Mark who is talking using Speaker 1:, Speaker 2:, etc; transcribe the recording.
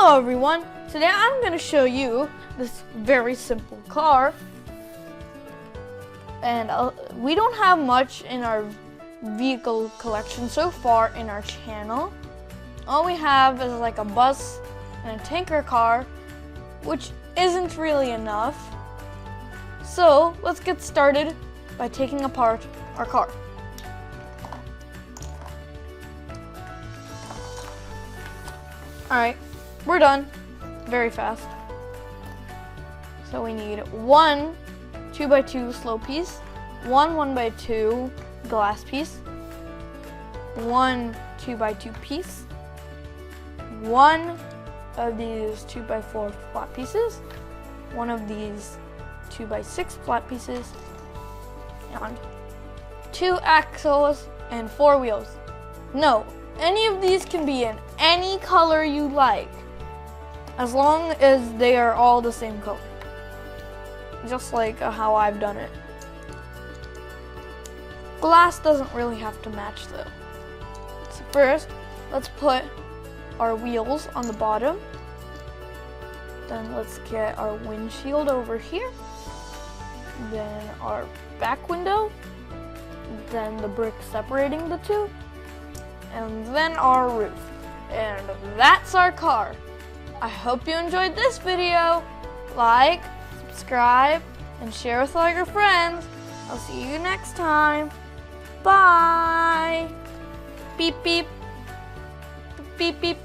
Speaker 1: Hello everyone, today I'm going to show you this very simple car, and we don't have much in our vehicle collection so far in our channel. All we have is like a bus and a tanker car, which isn't really enough. So let's get started by taking apart our car. Alright, we're done. Very fast. So we need one 2x2 slow piece, one 1x2 glass piece, one 2x2 piece, one of these 2x4 flat pieces, one of these 2x6 flat pieces, and 2 axles and 4 wheels. No, any of these can be in any color you like, as long as they are all the same color. Just like how I've done it. Glass doesn't really have to match though. So first, let's put our wheels on the bottom. Then let's get our windshield over here. Then our back window. Then the brick separating the two. And then our roof. And that's our car. I hope you enjoyed this video. Like, subscribe, and share with all your friends. I'll see you next time. Bye. Beep beep. Beep beep.